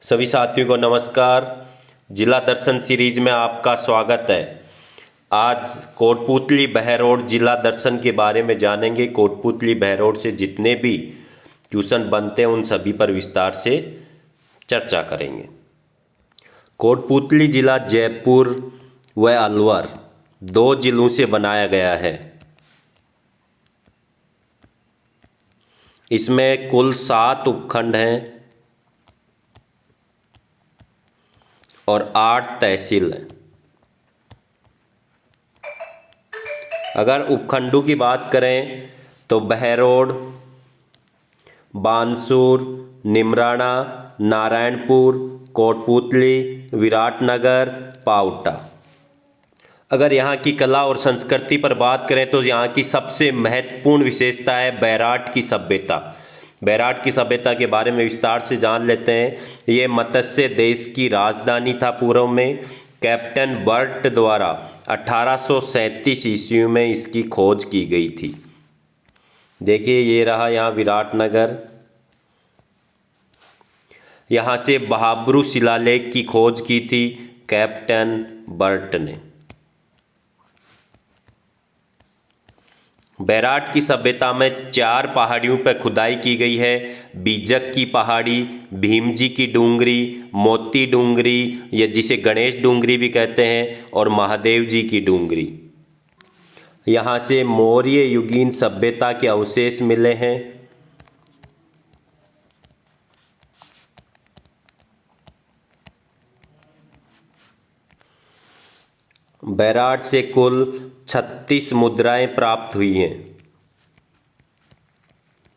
सभी साथियों को नमस्कार। जिला दर्शन सीरीज में आपका स्वागत है। आज कोटपूतली बहरोड जिला दर्शन के बारे में जानेंगे। कोटपूतली बहरोड से जितने भी ट्यूशन बनते हैं उन सभी पर विस्तार से चर्चा करेंगे। कोटपूतली जिला जयपुर व अलवर दो जिलों से बनाया गया है। इसमें कुल 7 उपखंड हैं और 8 तहसील हैं। अगर उपखंडों की बात करें तो बहरोड, बानसूर, निमराना, नारायणपुर, कोटपूतली, विराटनगर, पाउटा। अगर यहाँ की कला और संस्कृति पर बात करें तो यहाँ की सबसे महत्वपूर्ण विशेषता है बैराट की सभ्यता। बैराट की सभ्यता के बारे में विस्तार से जान लेते हैं। ये मत्स्य देश की राजधानी था पूर्व में। कैप्टन बर्ट द्वारा 1837 ईस्वी में इसकी खोज की गई थी। देखिए ये रहा यहाँ विराटनगर। यहाँ से बहाब्रू शिलालेख की खोज की थी कैप्टन बर्ट ने। बैराट की सभ्यता में 4 पहाड़ियों पर खुदाई की गई है। बीजक की पहाड़ी, भीमजी की डूंगरी, मोती डूंगरी या जिसे गणेश डूंगरी भी कहते हैं, और महादेव जी की डूंगरी। यहाँ से मौर्य युगीन सभ्यता के अवशेष मिले हैं। बैराट से कुल 36 मुद्राएं प्राप्त हुई हैं,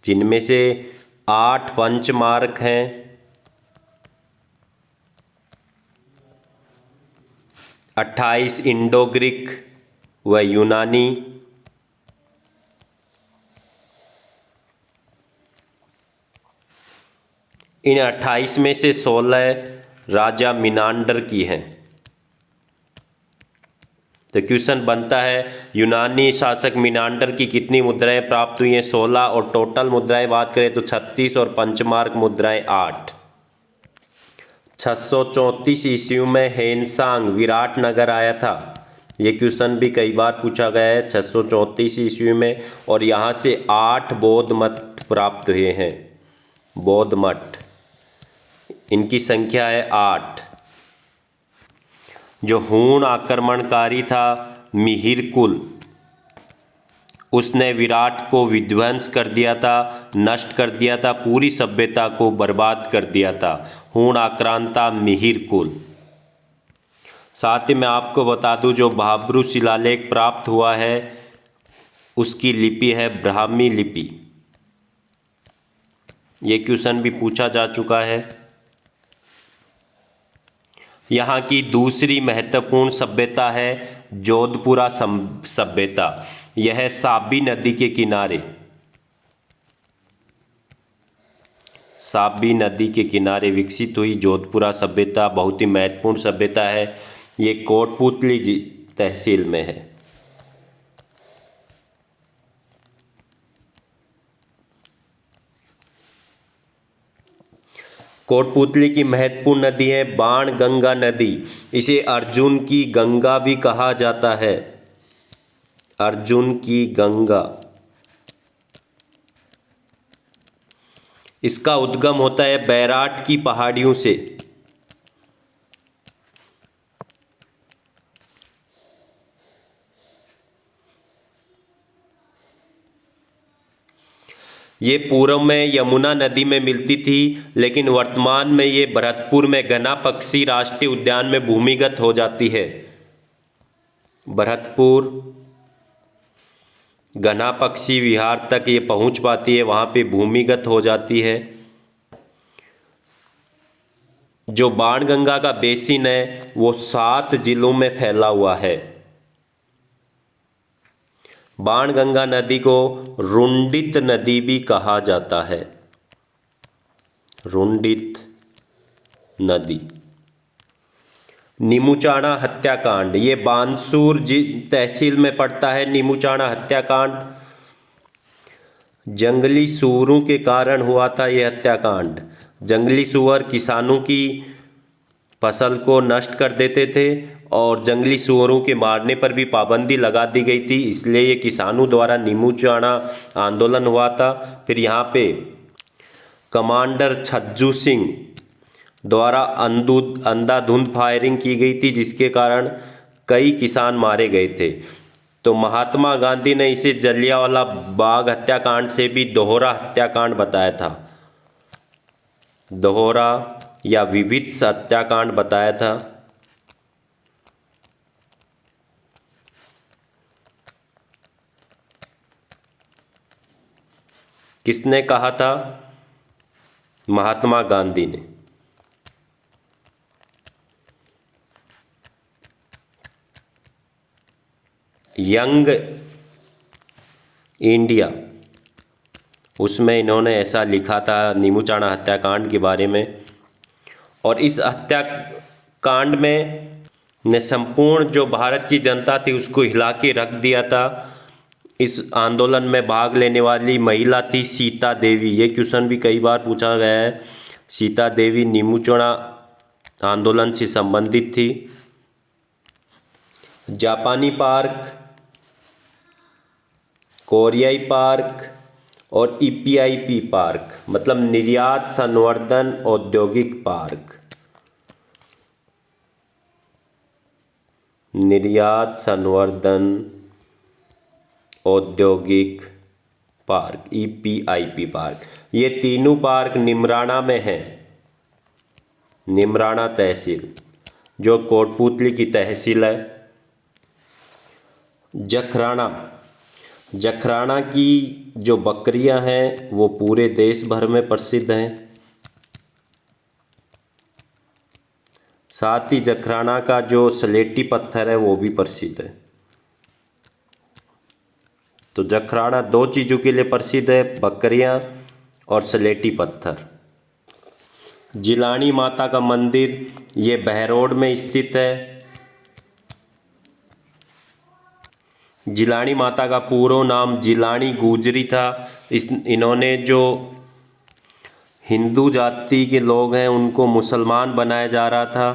जिनमें से 8 पंचमार्क हैं, 28 इंडो ग्रीक व यूनानी, इन 28 में से 16 राजा मिनांडर की हैं। तो क्वेश्चन बनता है यूनानी शासक मिनांडर की कितनी मुद्राएं प्राप्त हुई हैं? 16, और टोटल मुद्राएं बात करें तो 36 और पंचमार्क मुद्राएं 8। 634 ईस्वी में हेनसांग विराटनगर आया था। ये क्वेश्चन भी कई बार पूछा गया है। 634 ईस्वी में, और यहाँ से 8 बौद्ध मठ प्राप्त हुए हैं। बौद्ध मठ, इनकी संख्या है 8। जो हूण आक्रमणकारी था मिहिरकुल, उसने विराट को विध्वंस कर दिया था, नष्ट कर दिया था, पूरी सभ्यता को बर्बाद कर दिया था। हूण आक्रांता मिहिरकुल। साथ ही मैं आपको बता दूं, जो बहाब्रू शिलालेख प्राप्त हुआ है उसकी लिपि है ब्राह्मी लिपि। ये क्वेश्चन भी पूछा जा चुका है। यहाँ की दूसरी महत्वपूर्ण सभ्यता है जोधपुरा सभ्यता। यह साबी नदी के किनारे, साबी नदी के किनारे विकसित हुई जोधपुरा सभ्यता बहुत ही महत्वपूर्ण सभ्यता है। ये कोटपूतली तहसील में है। कोटपूतली की महत्वपूर्ण नदी है बाणगंगा नदी। इसे अर्जुन की गंगा भी कहा जाता है। अर्जुन की गंगा। इसका उद्गम होता है बैराट की पहाड़ियों से। ये पूर्व में यमुना नदी में मिलती थी, लेकिन वर्तमान में ये भरतपुर में घना पक्षी राष्ट्रीय उद्यान में भूमिगत हो जाती है। भरतपुर घना पक्षी विहार तक ये पहुंच पाती है, वहां पे भूमिगत हो जाती है। जो बाणगंगा का बेसिन है वो 7 जिलों में फैला हुआ है। बाणगंगा नदी को रुंडित नदी भी कहा जाता है। रुंडित नदी। नीमूचाणा हत्याकांड, ये बानसूर तहसील में पड़ता है। नीमूचाणा हत्याकांड जंगली सूरों के कारण हुआ था। यह हत्याकांड जंगली सूअर किसानों की फसल को नष्ट कर देते थे और जंगली सूअरों के मारने पर भी पाबंदी लगा दी गई थी, इसलिए ये किसानों द्वारा नीमूचाना आंदोलन हुआ था। फिर यहाँ पे कमांडर छज्जू सिंह द्वारा अंधाधुंध फायरिंग की गई थी, जिसके कारण कई किसान मारे गए थे। तो महात्मा गांधी ने इसे जलियांवाला बाग हत्याकांड से भी दोहरा हत्याकांड बताया था, दोहरा या विभिन्न हत्याकांड बताया था। किसने कहा था? महात्मा गांधी ने। यंग इंडिया, उसमें इन्होंने ऐसा लिखा था नीमूचाना हत्याकांड के बारे में। और इस हत्याकांड में ने संपूर्ण जो भारत की जनता थी उसको हिला के रख दिया था। इस आंदोलन में भाग लेने वाली महिला थी सीता देवी। ये क्वेश्चन भी कई बार पूछा गया है। सीता देवी नीमूचाना आंदोलन से संबंधित थी। जापानी पार्क, कोरियाई पार्क और ईपीआईपी पार्क मतलब निर्यात संवर्धन औद्योगिक पार्क, निर्यात संवर्धन औद्योगिक पार्क, ईपीआईपी पार्क, ये तीनों पार्क निमराना में हैं। निमराना तहसील जो कोटपूतली की तहसील है। जखराना, जखराना की जो बकरियां हैं वो पूरे देश भर में प्रसिद्ध हैं। साथ ही जखराना का जो सलेटी पत्थर है वो भी प्रसिद्ध है। तो जखराना दो चीज़ों के लिए प्रसिद्ध है, बकरियां और सलेटी पत्थर। जिलानी माता का मंदिर ये बहरोड में स्थित है। जिलानी माता का पूरा नाम जिलानी गुजरी था। इन्होंने जो हिंदू जाति के लोग हैं उनको मुसलमान बनाया जा रहा था,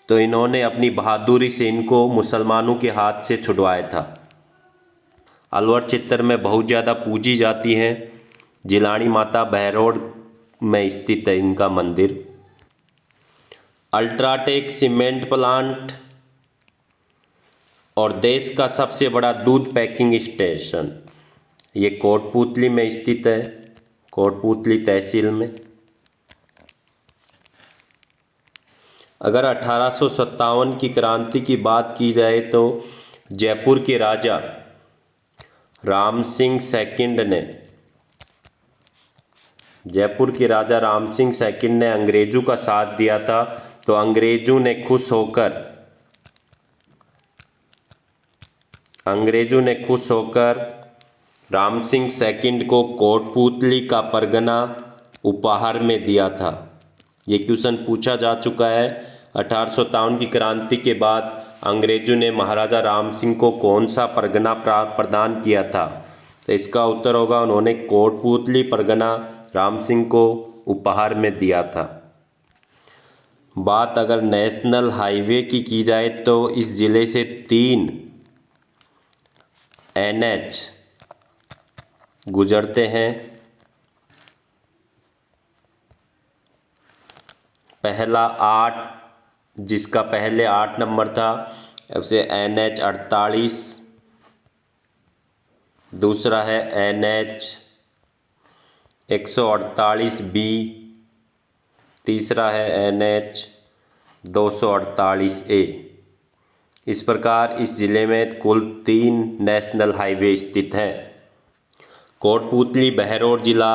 तो इन्होंने अपनी बहादुरी से इनको मुसलमानों के हाथ से छुड़वाया था। अलवर क्षेत्र में बहुत ज़्यादा पूजी जाती हैं। जिलानी माता बहरोड में स्थित है इनका मंदिर। अल्ट्राटेक सीमेंट प्लांट और देश का सबसे बड़ा दूध पैकिंग स्टेशन ये कोटपूतली में स्थित है, कोटपूतली तहसील में। अगर 1857 की क्रांति की बात की जाए तो जयपुर के राजा राम सिंह सेकंड ने, जयपुर के राजा राम सिंह सेकंड ने अंग्रेजों का साथ दिया था। तो अंग्रेजों ने खुश होकर राम सिंह सेकंड को कोटपूतली का परगना उपहार में दिया था। ये क्वेश्चन पूछा जा चुका है। 1857 की क्रांति के बाद अंग्रेजों ने महाराजा राम सिंह को कौन सा परगना प्रदान किया था? तो इसका उत्तर होगा उन्होंने कोटपूतली परगना राम सिंह को उपहार में दिया था। बात अगर नेशनल हाईवे की जाए तो इस ज़िले से 3 NH गुजरते हैं। पहला 8, जिसका पहले 8 नंबर था उसे NH 48, दूसरा है NH 148B, तीसरा है NH 248A। इस प्रकार इस ज़िले में कुल 3 नेशनल हाईवे स्थित हैं। कोटपूतली बहरोड जिला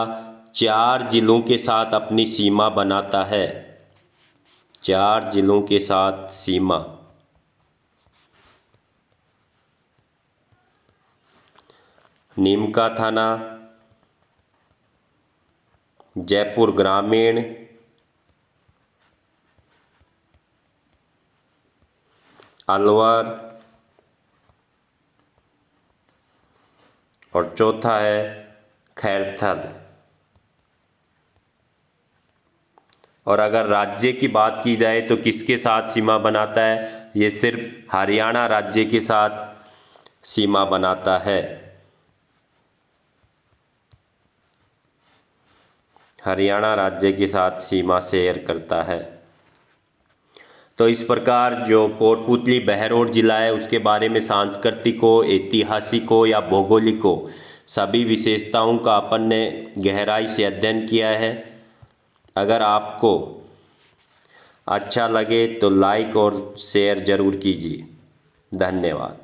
4 जिलों के साथ अपनी सीमा बनाता है। 4 जिलों के साथ सीमा। नीमका थाना, जयपुर ग्रामीण, अलवर और चौथा है खैरथल। और अगर राज्य की बात की जाए तो किसके साथ सीमा बनाता है? ये सिर्फ हरियाणा राज्य के साथ सीमा बनाता है। हरियाणा राज्य के साथ सीमा शेयर करता है। तो इस प्रकार जो कोटपूतली बहरोड जिला है उसके बारे में सांस्कृतिको, ऐतिहासिको या भौगोलिको सभी विशेषताओं का अपन ने गहराई से अध्ययन किया है। अगर आपको अच्छा लगे तो लाइक और शेयर ज़रूर कीजिए। धन्यवाद।